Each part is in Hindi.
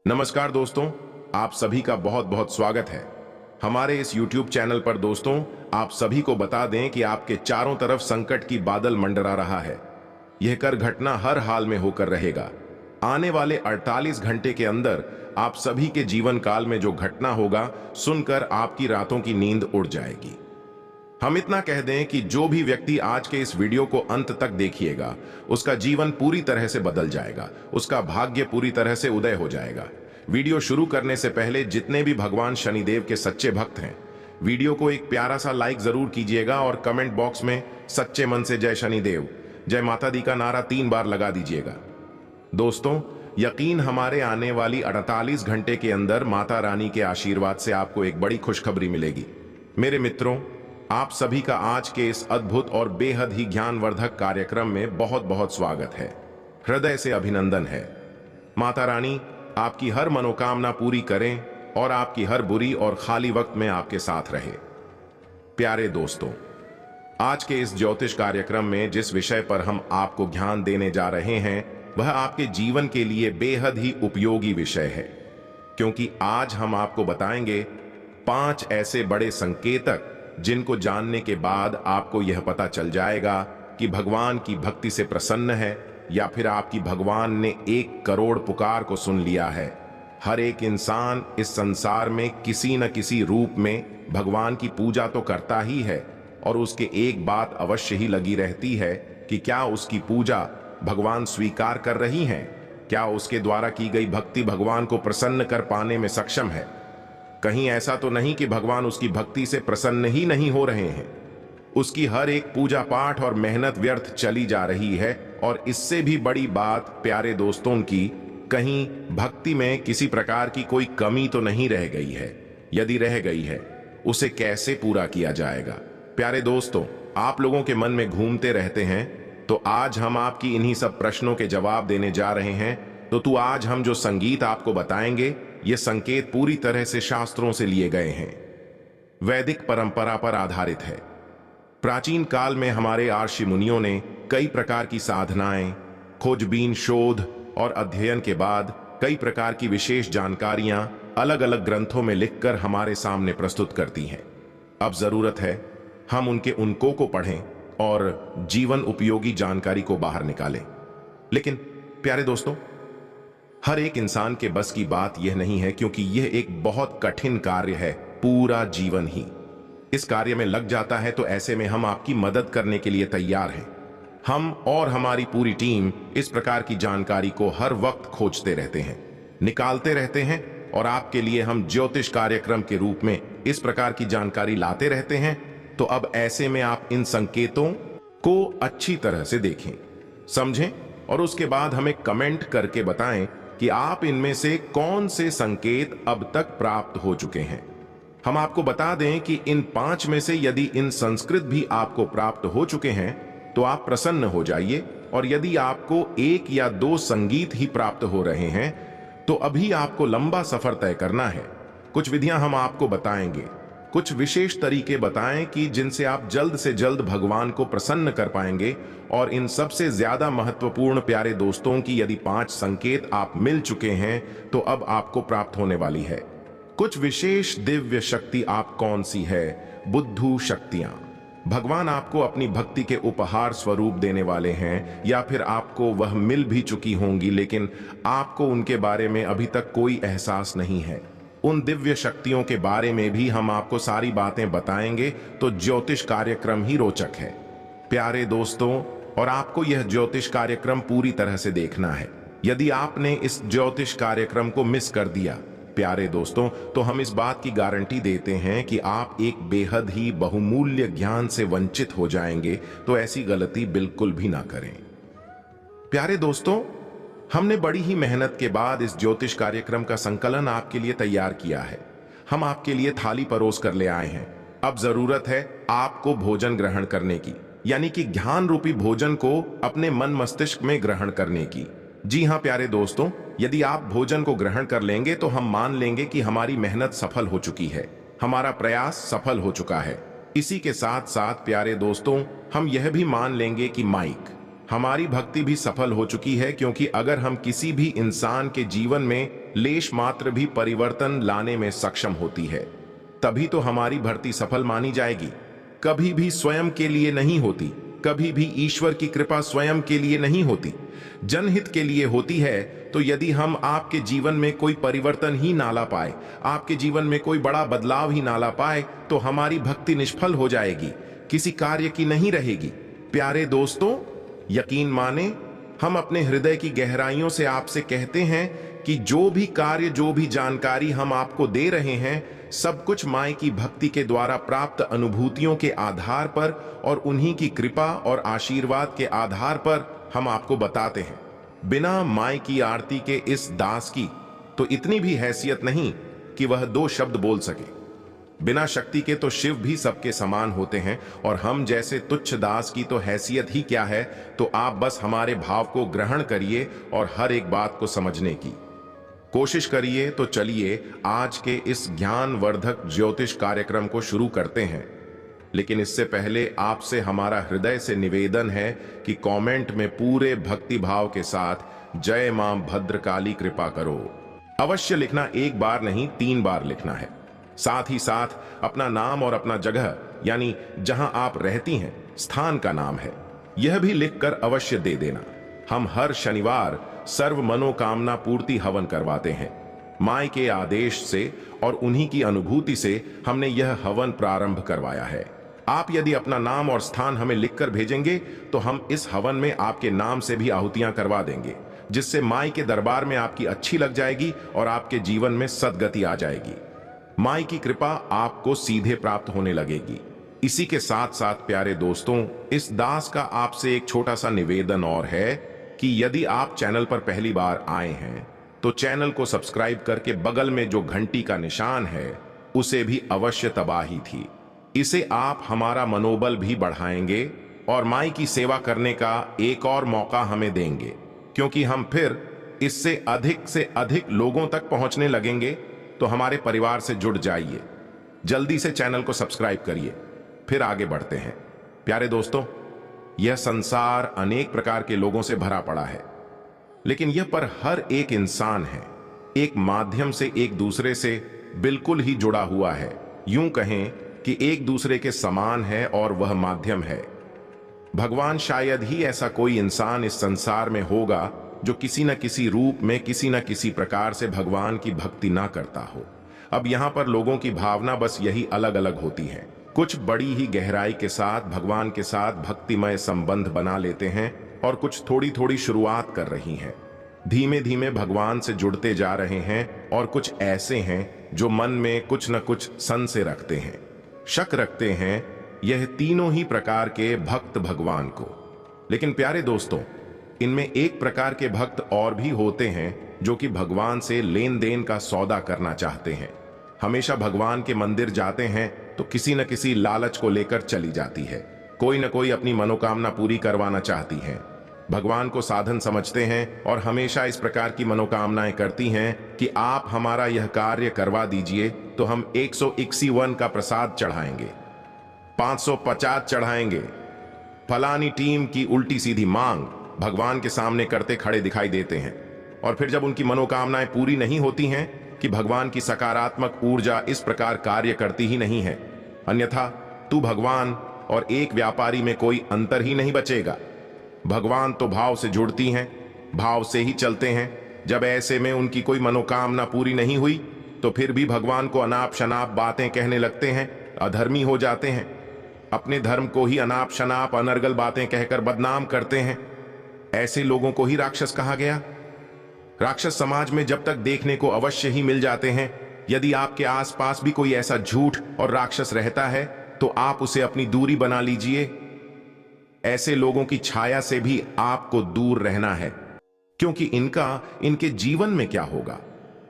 नमस्कार दोस्तों, आप सभी का बहुत बहुत स्वागत है हमारे इस YouTube चैनल पर। दोस्तों, आप सभी को बता दें कि आपके चारों तरफ संकट की बादल मंडरा रहा है। यह कर घटना हर हाल में होकर रहेगा। आने वाले 48 घंटे के अंदर आप सभी के जीवन काल में जो घटना होगा, सुनकर आपकी रातों की नींद उड़ जाएगी। हम इतना कह दें कि जो भी व्यक्ति आज के इस वीडियो को अंत तक देखिएगा, उसका जीवन पूरी तरह से बदल जाएगा, उसका भाग्य पूरी तरह से उदय हो जाएगा। वीडियो शुरू करने से पहले जितने भी भगवान शनिदेव के सच्चे भक्त हैं, वीडियो को एक प्यारा सा लाइक जरूर कीजिएगा और कमेंट बॉक्स में सच्चे मन से जय शनिदेव, जय माता दी का नारा 3 बार लगा दीजिएगा। दोस्तों, यकीन हमारे आने वाली 48 घंटे के अंदर माता रानी के आशीर्वाद से आपको एक बड़ी खुशखबरी मिलेगी। मेरे मित्रों, आप सभी का आज के इस अद्भुत और बेहद ही ज्ञानवर्धक कार्यक्रम में बहुत बहुत स्वागत है। हृदय से अभिनंदन है। माता रानी आपकी हर मनोकामना पूरी करें और आपकी हर बुरी और खाली वक्त में आपके साथ रहे। प्यारे दोस्तों, आज के इस ज्योतिष कार्यक्रम में जिस विषय पर हम आपको ज्ञान देने जा रहे हैं, वह आपके जीवन के लिए बेहद ही उपयोगी विषय है, क्योंकि आज हम आपको बताएंगे 5 ऐसे बड़े संकेतक जिनको जानने के बाद आपको यह पता चल जाएगा कि भगवान की भक्ति से प्रसन्न है या फिर आपकी भगवान ने 1 करोड़ पुकार को सुन लिया है। हर एक इंसान इस संसार में किसी न किसी रूप में भगवान की पूजा तो करता ही है, और उसके एक बात अवश्य ही लगी रहती है कि क्या उसकी पूजा भगवान स्वीकार कर रही हैं, क्या उसके द्वारा की गई भक्ति भगवान को प्रसन्न कर पाने में सक्षम है। कहीं ऐसा तो नहीं कि भगवान उसकी भक्ति से प्रसन्न ही नहीं हो रहे हैं। उसकी हर एक पूजा पाठ और मेहनत व्यर्थ चली जा रही है, और इससे भी बड़ी बात प्यारे दोस्तों की, कहीं भक्ति में किसी प्रकार की कोई कमी तो नहीं रह गई है। यदि रह गई है, उसे कैसे पूरा किया जाएगा। प्यारे दोस्तों, आप लोगों के मन में घूमते रहते हैं, तो आज हम आपकी इन्हीं सब प्रश्नों के जवाब देने जा रहे हैं। तो आज हम जो संगीत आपको बताएंगे, ये संकेत पूरी तरह से शास्त्रों से लिए गए हैं, वैदिक परंपरा पर आधारित है। प्राचीन काल में हमारे ऋषि मुनियों ने कई प्रकार की साधनाएं, खोजबीन, शोध और अध्ययन के बाद कई प्रकार की विशेष जानकारियां अलग अलग ग्रंथों में लिखकर हमारे सामने प्रस्तुत करती हैं। अब जरूरत है हम उनके उनको को पढ़ें और जीवन उपयोगी जानकारी को बाहर निकालें। लेकिन प्यारे दोस्तों, हर एक इंसान के बस की बात यह नहीं है, क्योंकि यह एक बहुत कठिन कार्य है। पूरा जीवन ही इस कार्य में लग जाता है, तो ऐसे में हम आपकी मदद करने के लिए तैयार हैं। हम और हमारी पूरी टीम इस प्रकार की जानकारी को हर वक्त खोजते रहते हैं, निकालते रहते हैं, और आपके लिए हम ज्योतिष कार्यक्रम के रूप में इस प्रकार की जानकारी लाते रहते हैं। तो अब ऐसे में आप इन संकेतों को अच्छी तरह से देखें, समझें, और उसके बाद हमें कमेंट करके बताएं कि आप इनमें से कौन से संकेत अब तक प्राप्त हो चुके हैं। हम आपको बता दें कि इन 5 में से यदि इन संस्कृत भी आपको प्राप्त हो चुके हैं, तो आप प्रसन्न हो जाइए, और यदि आपको 1 या 2 संगीत ही प्राप्त हो रहे हैं, तो अभी आपको लंबा सफर तय करना है। कुछ विधियां हम आपको बताएंगे, कुछ विशेष तरीके बताएं कि जिनसे आप जल्द से जल्द भगवान को प्रसन्न कर पाएंगे। और इन सबसे ज्यादा महत्वपूर्ण प्यारे दोस्तों की यदि 5 संकेत आप मिल चुके हैं, तो अब आपको प्राप्त होने वाली है कुछ विशेष दिव्य शक्ति। आप कौन सी है? बुद्धू शक्तियां। भगवान आपको अपनी भक्ति के उपहार स्वरूप देने वाले हैं, या फिर आपको वह मिल भी चुकी होंगी, लेकिन आपको उनके बारे में अभी तक कोई एहसास नहीं है। उन दिव्य शक्तियों के बारे में भी हम आपको सारी बातें बताएंगे। तो ज्योतिष कार्यक्रम ही रोचक है प्यारे दोस्तों, और आपको यह ज्योतिष कार्यक्रम पूरी तरह से देखना है। यदि आपने इस ज्योतिष कार्यक्रम को मिस कर दिया प्यारे दोस्तों, तो हम इस बात की गारंटी देते हैं कि आप एक बेहद ही बहुमूल्य ज्ञान से वंचित हो जाएंगे। तो ऐसी गलती बिल्कुल भी ना करें। प्यारे दोस्तों, हमने बड़ी ही मेहनत के बाद इस ज्योतिष कार्यक्रम का संकलन आपके लिए तैयार किया है। हम आपके लिए थाली परोस कर ले आए हैं। अब जरूरत है आपको भोजन ग्रहण करने की, यानी कि ज्ञान रूपी भोजन को अपने मन मस्तिष्क में ग्रहण करने की। जी हां प्यारे दोस्तों, यदि आप भोजन को ग्रहण कर लेंगे, तो हम मान लेंगे कि हमारी मेहनत सफल हो चुकी है, हमारा प्रयास सफल हो चुका है। इसी के साथ साथ प्यारे दोस्तों, हम यह भी मान लेंगे कि माइक, हमारी भक्ति भी सफल हो चुकी है, क्योंकि अगर हम किसी भी इंसान के जीवन में लेश मात्र भी परिवर्तन लाने में सक्षम होती है, तभी तो हमारी भक्ति सफल मानी जाएगी। कभी भी स्वयं के लिए नहीं होती, कभी भी ईश्वर की कृपा स्वयं के लिए नहीं होती, जनहित के लिए होती है। तो यदि हम आपके जीवन में कोई परिवर्तन ही ना ला पाए, आपके जीवन में कोई बड़ा बदलाव ही ना ला पाए, तो हमारी भक्ति निष्फल हो जाएगी, किसी कार्य की नहीं रहेगी। प्यारे दोस्तों, यकीन माने, हम अपने हृदय की गहराइयों से आपसे कहते हैं कि जो भी कार्य, जो भी जानकारी हम आपको दे रहे हैं, सब कुछ माई की भक्ति के द्वारा प्राप्त अनुभूतियों के आधार पर और उन्हीं की कृपा और आशीर्वाद के आधार पर हम आपको बताते हैं। बिना माई की आरती के इस दास की तो इतनी भी हैसियत नहीं कि वह दो शब्द बोल सके। बिना शक्ति के तो शिव भी सबके समान होते हैं, और हम जैसे तुच्छ दास की तो हैसियत ही क्या है। तो आप बस हमारे भाव को ग्रहण करिए और हर एक बात को समझने की कोशिश करिए। तो चलिए आज के इस ज्ञानवर्धक ज्योतिष कार्यक्रम को शुरू करते हैं। लेकिन इससे पहले आपसे हमारा हृदय से निवेदन है कि कमेंट में पूरे भक्ति भाव के साथ जय मां भद्रकाली कृपा करो अवश्य लिखना। एक बार नहीं, 3 बार लिखना है। साथ ही साथ अपना नाम और अपना जगह, यानी जहां आप रहती हैं, स्थान का नाम है, यह भी लिखकर अवश्य दे देना। हम हर शनिवार सर्व मनोकामना पूर्ति हवन करवाते हैं। माई के आदेश से और उन्हीं की अनुभूति से हमने यह हवन प्रारंभ करवाया है। आप यदि अपना नाम और स्थान हमें लिखकर भेजेंगे तो हम इस हवन में आपके नाम से भी आहुतियां करवा देंगे, जिससे माई के दरबार में आपकी अच्छी लग जाएगी और आपके जीवन में सद्गति आ जाएगी। माई की कृपा आपको सीधे प्राप्त होने लगेगी। इसी के साथ साथ प्यारे दोस्तों, इस दास का आपसे एक छोटा सा निवेदन और है कि यदि आप चैनल पर पहली बार आए हैं तो चैनल को सब्सक्राइब करके बगल में जो घंटी का निशान है उसे भी अवश्य दबाही थी। इसे आप हमारा मनोबल भी बढ़ाएंगे और माई की सेवा करने का एक और मौका हमें देंगे, क्योंकि हम फिर इससे अधिक से अधिक लोगों तक पहुंचने लगेंगे। तो हमारे परिवार से जुड़ जाइए, जल्दी से चैनल को सब्सक्राइब करिए, फिर आगे बढ़ते हैं। प्यारे दोस्तों, यह संसार अनेक प्रकार के लोगों से भरा पड़ा है, लेकिन यह पर हर एक इंसान है एक माध्यम से एक दूसरे से बिल्कुल ही जुड़ा हुआ है। यूं कहें कि एक दूसरे के समान है और वह माध्यम है। भगवान शायद ही ऐसा कोई इंसान इस संसार में होगा जो किसी न किसी रूप में, किसी न किसी प्रकार से भगवान की भक्ति ना करता हो। अब यहाँ पर लोगों की भावना बस यही अलग अलग होती है। कुछ बड़ी ही गहराई के साथ भगवान के साथ भक्तिमय संबंध बना लेते हैं और कुछ थोड़ी थोड़ी शुरुआत कर रही हैं, धीमे धीमे भगवान से जुड़ते जा रहे हैं। और कुछ ऐसे हैं जो मन में कुछ न कुछ संशय रखते हैं, शक रखते हैं। यह तीनों ही प्रकार के भक्त भगवान को। लेकिन प्यारे दोस्तों, इनमें एक प्रकार के भक्त और भी होते हैं जो कि भगवान से लेन देन का सौदा करना चाहते हैं। हमेशा भगवान के मंदिर जाते हैं तो किसी न किसी लालच को लेकर चली जाती है। कोई न कोई अपनी मनोकामना पूरी करवाना चाहती है। भगवान को साधन समझते हैं और हमेशा इस प्रकार की मनोकामनाएं करती हैं कि आप हमारा यह कार्य करवा दीजिए तो हम 151 का प्रसाद चढ़ाएंगे, 550 चढ़ाएंगे। फलानी टीम की उल्टी सीधी मांग भगवान के सामने करते खड़े दिखाई देते हैं। और फिर जब उनकी मनोकामनाएं पूरी नहीं होती हैं कि भगवान की सकारात्मक ऊर्जा इस प्रकार कार्य करती ही नहीं है, अन्यथा तू भगवान और एक व्यापारी में कोई अंतर ही नहीं बचेगा। भगवान तो भाव से जुड़ती हैं, भाव से ही चलते हैं। जब ऐसे में उनकी कोई मनोकामना पूरी नहीं हुई तो फिर भी भगवान को अनाप शनाप बातें कहने लगते हैं, अधर्मी हो जाते हैं, अपने धर्म को ही अनाप शनाप अनर्गल बातें कहकर बदनाम करते हैं। ऐसे लोगों को ही राक्षस कहा गया। राक्षस समाज में जब तक देखने को अवश्य ही मिल जाते हैं। यदि आपके आसपास भी कोई ऐसा झूठ और राक्षस रहता है तो आप उसे अपनी दूरी बना लीजिए। ऐसे लोगों की छाया से भी आपको दूर रहना है, क्योंकि इनके जीवन में क्या होगा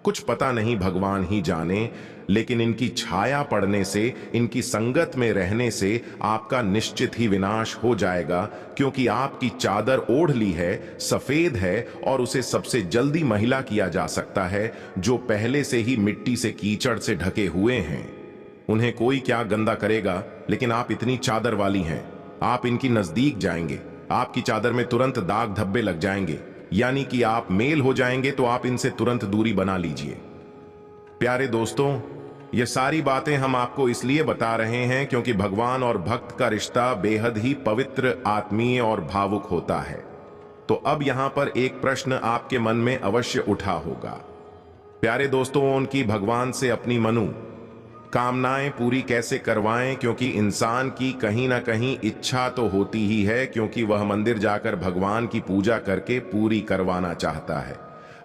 कुछ पता नहीं, भगवान ही जाने। लेकिन इनकी छाया पड़ने से, इनकी संगत में रहने से आपका निश्चित ही विनाश हो जाएगा, क्योंकि आपकी चादर ओढ़ ली है, सफेद है, और उसे सबसे जल्दी महिला किया जा सकता है जो पहले से ही मिट्टी से, कीचड़ से ढके हुए हैं। उन्हें कोई क्या गंदा करेगा, लेकिन आप इतनी चादर वाली हैं, आप इनकी नजदीक जाएंगे आपकी चादर में तुरंत दाग धब्बे लग जाएंगे, यानी कि आप मेल हो जाएंगे, तो आप इनसे तुरंत दूरी बना लीजिए। प्यारे दोस्तों, ये सारी बातें हम आपको इसलिए बता रहे हैं क्योंकि भगवान और भक्त का रिश्ता बेहद ही पवित्र, आत्मीय और भावुक होता है। तो अब यहां पर एक प्रश्न आपके मन में अवश्य उठा होगा। प्यारे दोस्तों, उनकी भगवान से अपनी कामनाएं पूरी कैसे करवाएं, क्योंकि इंसान की कहीं ना कहीं इच्छा तो होती ही है, क्योंकि वह मंदिर जाकर भगवान की पूजा करके पूरी करवाना चाहता है।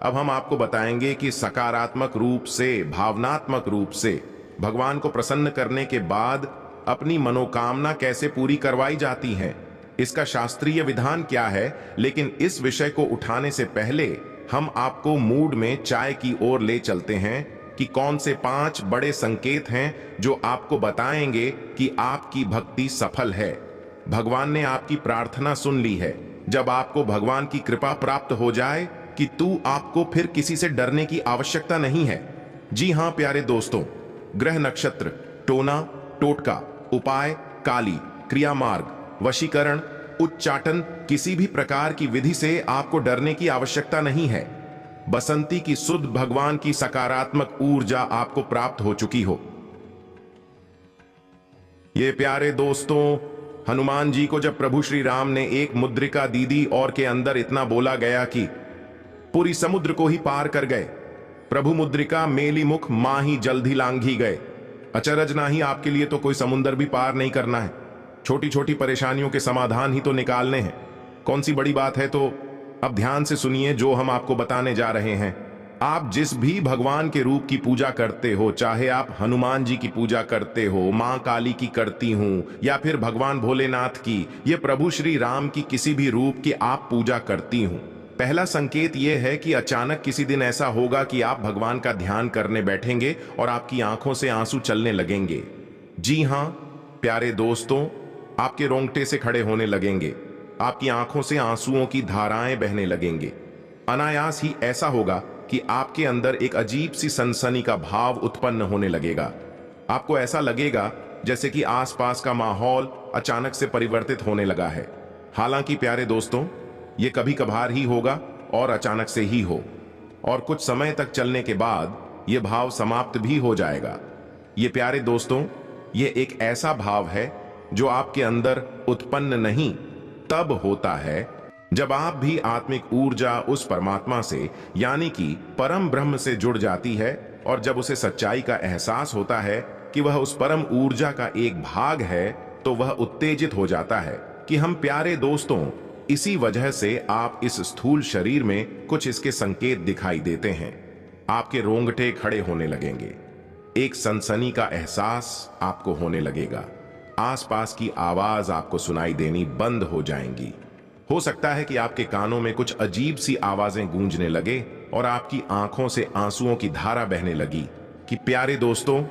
अब हम आपको बताएंगे कि सकारात्मक रूप से, भावनात्मक रूप से भगवान को प्रसन्न करने के बाद अपनी मनोकामना कैसे पूरी करवाई जाती है, इसका शास्त्रीय विधान क्या है। लेकिन इस विषय को उठाने से पहले हम आपको मूड में चाय की ओर ले चलते हैं कि कौन से 5 बड़े संकेत हैं जो आपको बताएंगे कि आपकी भक्ति सफल है, भगवान ने आपकी प्रार्थना सुन ली है। जब आपको भगवान की कृपा प्राप्त हो जाए कि आपको फिर किसी से डरने की आवश्यकता नहीं है। जी हां प्यारे दोस्तों, ग्रह, नक्षत्र, टोना, टोटका, उपाय, काली, क्रिया मार्ग, वशीकरण, उच्चाटन, किसी भी प्रकार की विधि से आपको डरने की आवश्यकता नहीं है। बसंती की शुद्ध भगवान की सकारात्मक ऊर्जा आपको प्राप्त हो चुकी हो। ये प्यारे दोस्तों, हनुमान जी को जब प्रभु श्री राम ने एक मुद्रिका दी दी और के अंदर इतना बोला गया कि पूरी समुद्र को ही पार कर गए, प्रभु मुद्रिका मेली मुख माही जल्दी लांघी गए। अचरज नाही, आपके लिए तो कोई समुद्र भी पार नहीं करना है, छोटी छोटी परेशानियों के समाधान ही तो निकालने हैं। कौन सी बड़ी बात है। तो अब ध्यान से सुनिए जो हम आपको बताने जा रहे हैं। आप जिस भी भगवान के रूप की पूजा करते हो, चाहे आप हनुमान जी की पूजा करते हो, मां काली की करती हूं, या फिर भगवान भोलेनाथ की, ये प्रभु श्री राम की किसी भी रूप की आप पूजा करती हूं, पहला संकेत यह है कि अचानक किसी दिन ऐसा होगा कि आप भगवान का ध्यान करने बैठेंगे और आपकी आंखों से आंसू चलने लगेंगे। जी हां प्यारे दोस्तों, आपके रोंगटे से खड़े होने लगेंगे, आपकी आंखों से आंसुओं की धाराएं बहने लगेंगे। अनायास ही ऐसा होगा कि आपके अंदर एक अजीब सी सनसनी का भाव उत्पन्न होने लगेगा। आपको ऐसा लगेगा जैसे कि आसपास का माहौल अचानक से परिवर्तित होने लगा है। हालांकि प्यारे दोस्तों, ये कभी कभार ही होगा और अचानक से ही हो, और कुछ समय तक चलने के बाद यह भाव समाप्त भी हो जाएगा। ये प्यारे दोस्तों, ये एक ऐसा भाव है जो आपके अंदर उत्पन्न नहीं तब होता है जब आप भी आत्मिक ऊर्जा उस परमात्मा से, यानी कि परम ब्रह्म से जुड़ जाती है, और जब उसे सच्चाई का एहसास होता है कि वह उस परम ऊर्जा का एक भाग है, तो वह उत्तेजित हो जाता है कि हम प्यारे दोस्तों, इसी वजह से आप इस स्थूल शरीर में कुछ इसके संकेत दिखाई देते हैं। आपके रोंगटे खड़े होने लगेंगे, एक सनसनी का एहसास आपको होने लगेगा, आसपास की आवाज आपको सुनाई देनी बंद हो जाएंगी। हो सकता है कि आपके कानों में कुछ अजीब सी आवाजें गूंजने लगे और आपकी आंखों से आंसुओं की धारा बहने लगी। कि प्यारे दोस्तों,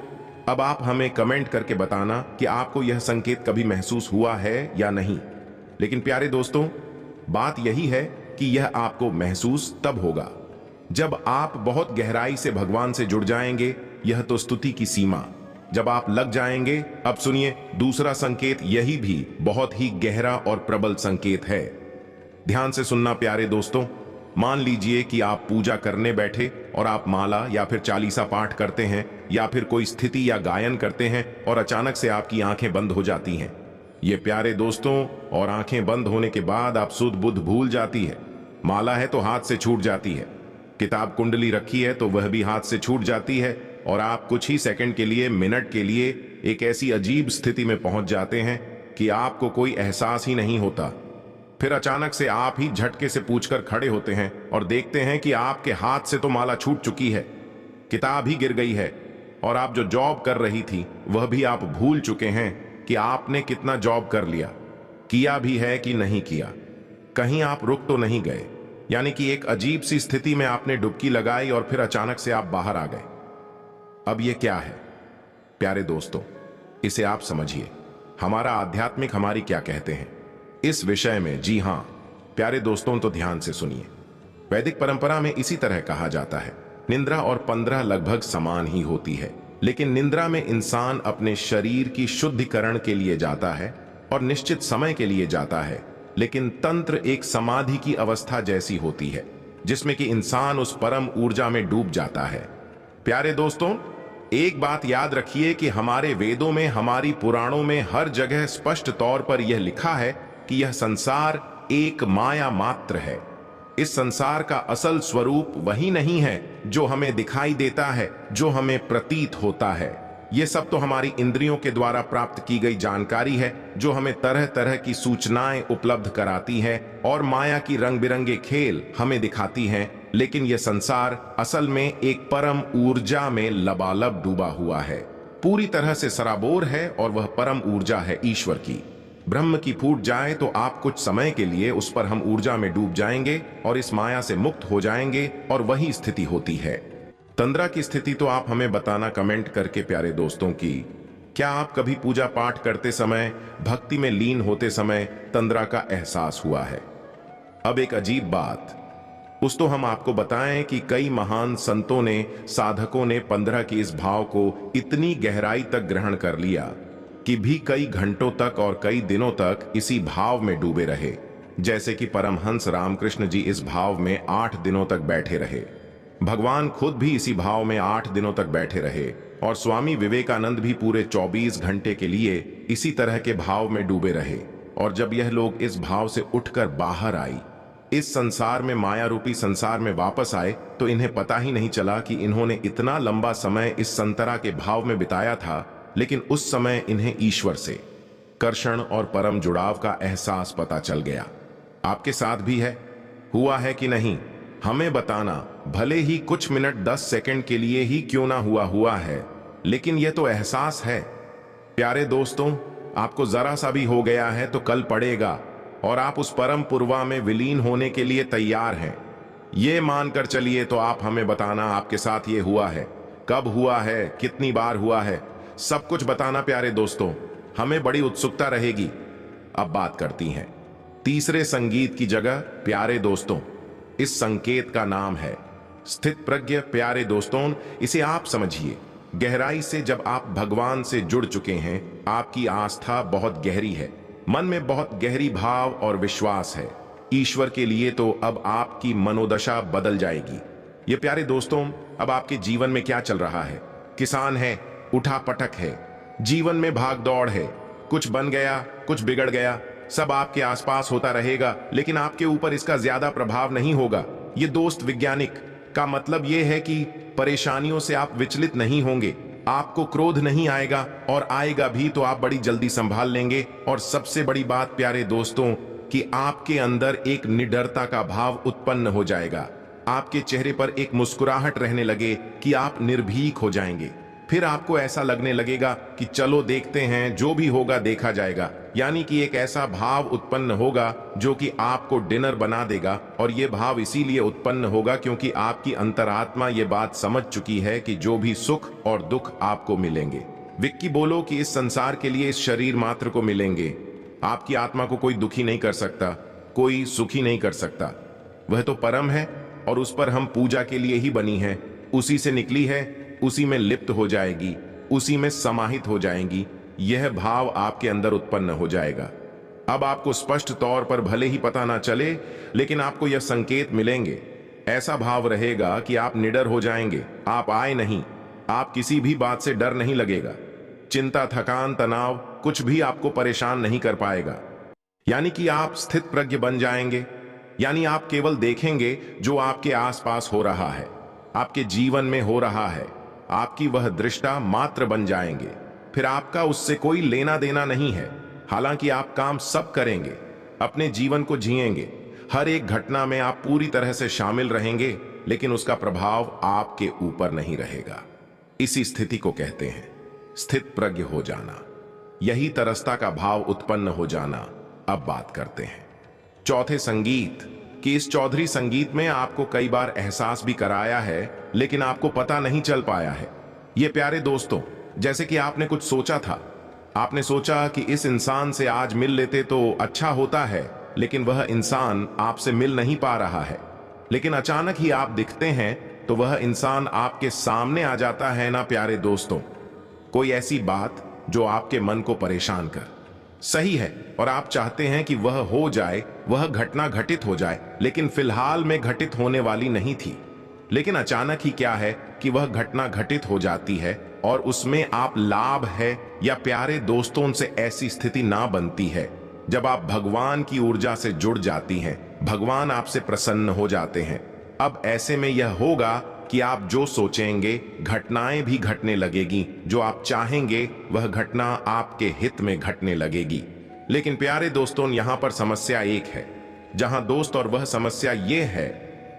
अब आप हमें कमेंट करके बताना कि आपको यह संकेत कभी महसूस हुआ है या नहीं। लेकिन प्यारे दोस्तों, बात यही है कि यह आपको महसूस तब होगा जब आप बहुत गहराई से भगवान से जुड़ जाएंगे। यह तो स्तुति की सीमा, जब आप लग जाएंगे। अब सुनिए दूसरा संकेत, यही भी बहुत ही गहरा और प्रबल संकेत है। ध्यान से सुनना प्यारे दोस्तों। मान लीजिए कि आप पूजा करने बैठे और आप माला या फिर चालीसा पाठ करते हैं या फिर कोई स्थिति या गायन करते हैं और अचानक से आपकी आंखें बंद हो जाती हैं। ये प्यारे दोस्तों, और आंखें बंद होने के बाद आप सुध बुध भूल जाती है। माला है तो हाथ से छूट जाती है, किताब कुंडली रखी है तो वह भी हाथ से छूट जाती है, और आप कुछ ही सेकंड के लिए, मिनट के लिए एक ऐसी अजीब स्थिति में पहुंच जाते हैं कि आपको कोई एहसास ही नहीं होता। फिर अचानक से आप ही झटके से पूछकर खड़े होते हैं और देखते हैं कि आपके हाथ से तो माला छूट चुकी है, किताब ही गिर गई है, और आप जो जॉब कर रही थी वह भी आप भूल चुके हैं कि आपने कितना जॉब कर लिया, किया भी है कि नहीं किया, कहीं आप रुक तो नहीं गए। यानी कि एक अजीब सी स्थिति में आपने डुबकी लगाई और फिर अचानक से आप बाहर आ गए। अब ये क्या है प्यारे दोस्तों, इसे आप समझिए। हमारा आध्यात्मिक हमारी क्या कहते हैं इस विषय में। जी हां प्यारे दोस्तों, तो ध्यान से सुनिए। वैदिक परंपरा में इसी तरह कहा जाता है, निंद्रा और पंद्रह लगभग समान ही होती है, लेकिन निंद्रा में इंसान अपने शरीर की शुद्धिकरण के लिए जाता है और निश्चित समय के लिए जाता है, लेकिन तंत्र एक समाधि की अवस्था जैसी होती है जिसमें कि इंसान उस परम ऊर्जा में डूब जाता है। प्यारे दोस्तों, एक बात याद रखिए कि हमारे वेदों में, हमारी पुराणों में हर जगह स्पष्ट तौर पर यह लिखा है कि यह संसार एक माया मात्र है। इस संसार का असल स्वरूप वही नहीं है जो हमें दिखाई देता है, जो हमें प्रतीत होता है। यह सब तो हमारी इंद्रियों के द्वारा प्राप्त की गई जानकारी है जो हमें तरह तरह की सूचनाएं उपलब्ध कराती है और माया की रंग बिरंगे खेल हमें दिखाती हैं। लेकिन यह संसार असल में एक परम ऊर्जा में लबालब डूबा हुआ है, पूरी तरह से सराबोर है, और वह परम ऊर्जा है ईश्वर की। ब्रह्म की फूट जाए तो आप कुछ समय के लिए उस पर हम ऊर्जा में डूब जाएंगे और इस माया से मुक्त हो जाएंगे, और वही स्थिति होती है। तंद्रा की स्थिति तो आप हमें बताना कमेंट करके प्यारे दोस्तों की। क्या आप कभी पूजा पाठ करते समय, भक्ति में लीन होते समय तंद्रा का एहसास हुआ है? अब एक अजीब बात, उस तो हम आपको बताएं कि कई महान संतों ने, साधकों ने पंद्रह की इस भाव को इतनी गहराई तक ग्रहण कर लिया कि भी कई घंटों तक और कई दिनों तक इसी भाव में डूबे रहे। जैसे कि परमहंस रामकृष्ण जी इस भाव में 8 दिनों तक बैठे रहे, भगवान खुद भी इसी भाव में 8 दिनों तक बैठे रहे, और स्वामी विवेकानंद भी पूरे 24 घंटे के लिए इसी तरह के भाव में डूबे रहे। और जब यह लोग इस भाव से उठकर बाहर आई, इस संसार में, माया रूपी संसार में वापस आए, तो इन्हें पता ही नहीं चला कि इन्होंने इतना लंबा समय इस संतरा के भाव में बिताया था। लेकिन उस समय इन्हें ईश्वर से कर्षण और परम जुड़ाव का एहसास पता चल गया। आपके साथ भी है, हुआ है कि नहीं? हमें बताना, भले ही कुछ मिनट 10 सेकंड के लिए ही क्यों ना हुआ है, लेकिन यह तो एहसास है। प्यारे दोस्तों, आपको जरा सा भी हो गया है तो कल पड़ेगा, और आप उस परम पूर्वा में विलीन होने के लिए तैयार हैं। ये मानकर चलिए तो आप हमें बताना आपके साथ ये हुआ है, कब हुआ है, कितनी बार हुआ है, सब कुछ बताना प्यारे दोस्तों, हमें बड़ी उत्सुकता रहेगी। अब बात करती हैं तीसरे संगीत की जगह। प्यारे दोस्तों, इस संकेत का नाम है स्थित प्रज्ञ। प्यारे दोस्तों, इसे आप समझिए गहराई से। जब आप भगवान से जुड़ चुके हैं, आपकी आस्था बहुत गहरी है, मन में बहुत गहरी भाव और विश्वास है ईश्वर के लिए, तो अब आपकी मनोदशा बदल जाएगी। ये प्यारे दोस्तों, अब आपके जीवन में क्या चल रहा है? किसान है, उठा पटक है, जीवन में भाग दौड़ है, कुछ बन गया, कुछ बिगड़ गया, सब आपके आसपास होता रहेगा, लेकिन आपके ऊपर इसका ज्यादा प्रभाव नहीं होगा। ये दोस्त वैज्ञानिक का मतलब ये है कि परेशानियों से आप विचलित नहीं होंगे, आपको क्रोध नहीं आएगा, और आएगा भी तो आप बड़ी जल्दी संभाल लेंगे। और सबसे बड़ी बात प्यारे दोस्तों, कि आपके अंदर एक निडरता का भाव उत्पन्न हो जाएगा। आपके चेहरे पर एक मुस्कुराहट रहने लगे कि आप निर्भीक हो जाएंगे। फिर आपको ऐसा लगने लगेगा कि चलो देखते हैं, जो भी होगा देखा जाएगा। यानी कि एक ऐसा भाव उत्पन्न होगा जो कि आपको डिनर बना देगा। और ये भाव इसीलिए उत्पन्न होगा क्योंकि आपकी अंतरात्मा ये बात समझ चुकी है कि जो भी सुख और दुख आपको मिलेंगे, विक्की बोलो कि इस संसार के लिए, इस शरीर मात्र को मिलेंगे। आपकी आत्मा को कोई दुखी नहीं कर सकता, कोई सुखी नहीं कर सकता। वह तो परम है और उस पर हम पूजा के लिए ही बनी है, उसी से निकली है, उसी में लिप्त हो जाएगी, उसी में समाहित हो जाएंगी। यह भाव आपके अंदर उत्पन्न हो जाएगा। अब आपको स्पष्ट तौर पर भले ही पता ना चले, लेकिन आपको यह संकेत मिलेंगे। ऐसा भाव रहेगा कि आप निडर हो जाएंगे, आप आए नहीं, आप किसी भी बात से डर नहीं लगेगा, चिंता, थकान, तनाव कुछ भी आपको परेशान नहीं कर पाएगा। यानी कि आप स्थित प्रज्ञ बन जाएंगे। यानी आप केवल देखेंगे जो आपके आसपास हो रहा है, आपके जीवन में हो रहा है, आपकी वह दृष्टा मात्र बन जाएंगे। फिर आपका उससे कोई लेना देना नहीं है। हालांकि आप काम सब करेंगे, अपने जीवन को जिएंगे, हर एक घटना में आप पूरी तरह से शामिल रहेंगे, लेकिन उसका प्रभाव आपके ऊपर नहीं रहेगा। इसी स्थिति को कहते हैं स्थित प्रज्ञ हो जाना, यही तरसता का भाव उत्पन्न हो जाना। अब बात करते हैं चौथे संगीत कि इस चौधरी संगीत में आपको कई बार एहसास भी कराया है, लेकिन आपको पता नहीं चल पाया है। ये प्यारे दोस्तों, जैसे कि आपने कुछ सोचा था, आपने सोचा कि इस इंसान से आज मिल लेते तो अच्छा होता है, लेकिन वह इंसान आपसे मिल नहीं पा रहा है। लेकिन अचानक ही आप दिखते हैं तो वह इंसान आपके सामने आ जाता है ना प्यारे दोस्तों। कोई ऐसी बात जो आपके मन को परेशान कर, सही है, और आप चाहते हैं कि वह हो जाए, वह घटना घटित हो जाए, लेकिन फिलहाल में घटित होने वाली नहीं थी। लेकिन अचानक ही क्या है कि वह घटना घटित हो जाती है और उसमें आप लाभ है या प्यारे दोस्तों से ऐसी स्थिति ना बनती है जब आप भगवान की ऊर्जा से जुड़ जाती हैं, भगवान आपसे प्रसन्न हो जाते हैं। अब ऐसे में यह होगा कि आप जो सोचेंगे घटनाएं भी घटने लगेगी, जो आप चाहेंगे वह घटना आपके हित में घटने लगेगी। लेकिन प्यारे दोस्तों, यहां पर समस्या एक है, जहां दोस्त और वह समस्या यह है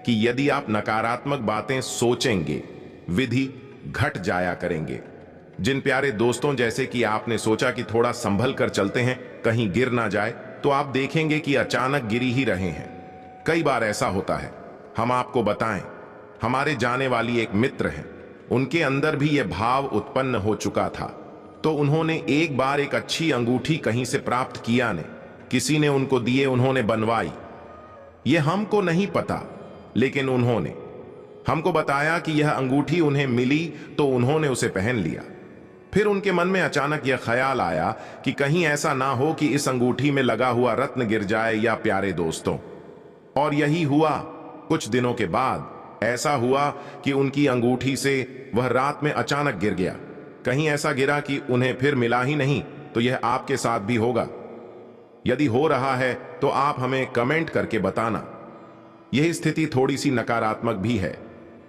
कि यदि आप नकारात्मक बातें सोचेंगे, विधि घट जाया करेंगे। जिन प्यारे दोस्तों जैसे कि आपने सोचा कि थोड़ा संभल कर चलते हैं, कहीं गिर ना जाए, तो आप देखेंगे कि अचानक गिरी ही रहे हैं। कई बार ऐसा होता है। हम आपको बताएं, हमारे जाने वाली एक मित्र हैं, उनके अंदर भी यह भाव उत्पन्न हो चुका था। तो उन्होंने एक बार एक अच्छी अंगूठी कहीं से प्राप्त किया ने, किसी ने उनको दिए, उन्होंने बनवाई। यह हमको नहीं पता, लेकिन उन्होंने हमको बताया कि यह अंगूठी उन्हें मिली, तो उन्होंने उसे पहन लिया। फिर उनके मन में अचानक यह ख्याल आया कि कहीं ऐसा ना हो कि इस अंगूठी में लगा हुआ रत्न गिर जाए या प्यारे दोस्तों। और यही हुआ। कुछ दिनों के बाद ऐसा हुआ कि उनकी अंगूठी से वह रात में अचानक गिर गया। कहीं ऐसा गिरा कि उन्हें फिर मिला ही नहीं। तो यह आपके साथ भी होगा। यदि हो रहा है तो आप हमें कमेंट करके बताना। यह स्थिति थोड़ी सी नकारात्मक भी है,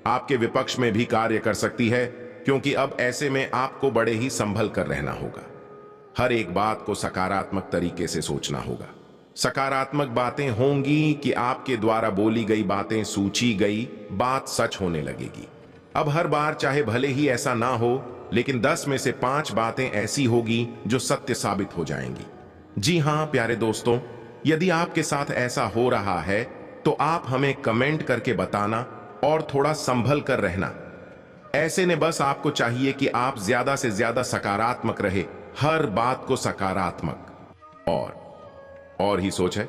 आपके विपक्ष में भी कार्य कर सकती है, क्योंकि अब ऐसे में आपको बड़े ही संभल कर रहना होगा। हर एक बात को सकारात्मक तरीके से सोचना होगा। सकारात्मक बातें होंगी कि आपके द्वारा बोली गई बातें, सूची गई बात सच होने लगेगी। अब हर बार चाहे भले ही ऐसा ना हो, लेकिन 10 में से 5 बातें ऐसी होगी जो सत्य साबित हो जाएंगी। जी हां प्यारे दोस्तों, यदि आपके साथ ऐसा हो रहा है तो आप हमें कमेंट करके बताना और थोड़ा संभल कर रहना। ऐसे ने बस आपको चाहिए कि आप ज्यादा से ज्यादा सकारात्मक रहे, हर बात को सकारात्मक और ही सोचें।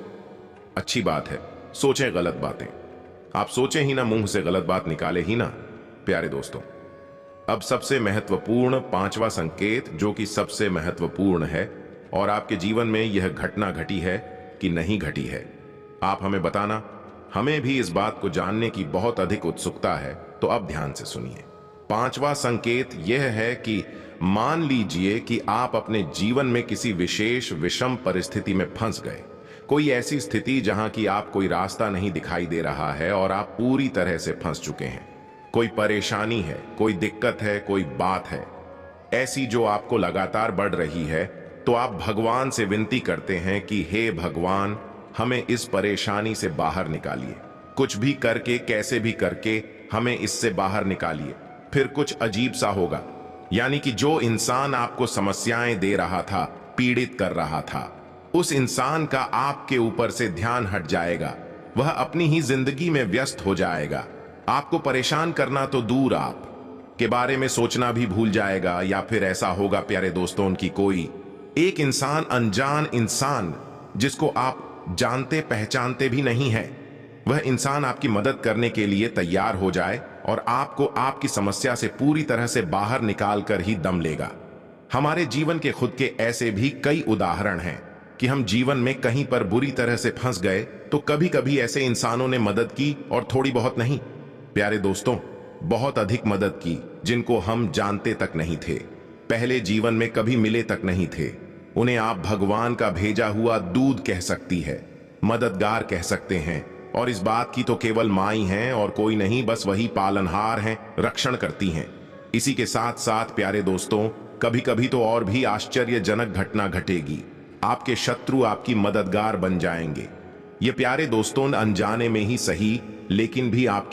अच्छी बात है, सोचें गलत बातें। आप सोचें ही ना, मुंह से गलत बात निकाले ही ना। प्यारे दोस्तों, अब सबसे महत्वपूर्ण 5वां संकेत, जो कि सबसे महत्वपूर्ण है और आपके जीवन में यह घटना घटी है कि नहीं घटी है, आप हमें बताना। हमें भी इस बात को जानने की बहुत अधिक उत्सुकता है, तो अब ध्यान से सुनिए। 5वां संकेत यह है कि मान लीजिए कि आप अपने जीवन में किसी विशेष विषम परिस्थिति में फंस गए। कोई ऐसी स्थिति जहां कि आप कोई रास्ता नहीं दिखाई दे रहा है और आप पूरी तरह से फंस चुके हैं। कोई परेशानी है, कोई दिक्कत है, कोई बात है ऐसी जो आपको लगातार बढ़ रही है, तो आप भगवान से विनती करते हैं कि हे भगवान, हमें इस परेशानी से बाहर निकालिए। कुछ भी करके, कैसे भी करके हमें इससे बाहर निकालिए। फिर कुछ अजीब सा होगा, यानी कि जो इंसान आपको समस्याएं दे रहा था, पीड़ित कर रहा था, उस इंसान का आपके ऊपर से ध्यान हट जाएगा। वह अपनी ही जिंदगी में व्यस्त हो जाएगा। आपको परेशान करना तो दूर, आप के बारे में सोचना भी भूल जाएगा। या फिर ऐसा होगा प्यारे दोस्तों कि कोई एक इंसान, अनजान इंसान जिसको आप जानते पहचानते भी नहीं है, वह इंसान आपकी मदद करने के लिए तैयार हो जाए और आपको आपकी समस्या से पूरी तरह से बाहर निकाल कर ही दम लेगा। हमारे जीवन के खुद के ऐसे भी कई उदाहरण हैं कि हम जीवन में कहीं पर बुरी तरह से फंस गए, तो कभी कभी ऐसे इंसानों ने मदद की, और थोड़ी बहुत नहीं प्यारे दोस्तों, बहुत अधिक मदद की, जिनको हम जानते तक नहीं थे, पहले जीवन में कभी मिले तक नहीं थे। उन्हें आप भगवान का भेजा हुआ दूध कह सकती है, मददगार कह सकते हैं। और इस बात की तो केवल माँ ही हैं और कोई नहीं, बस वही पालनहार हैं, रक्षण करती हैं। इसी के साथ साथ प्यारे दोस्तों, कभी कभी तो और भी आश्चर्यजनक घटना घटेगी। आपके शत्रु आपकी मददगार बन जाएंगे। ये प्यारे दोस्तों अनजाने में ही सही, लेकिन भी आप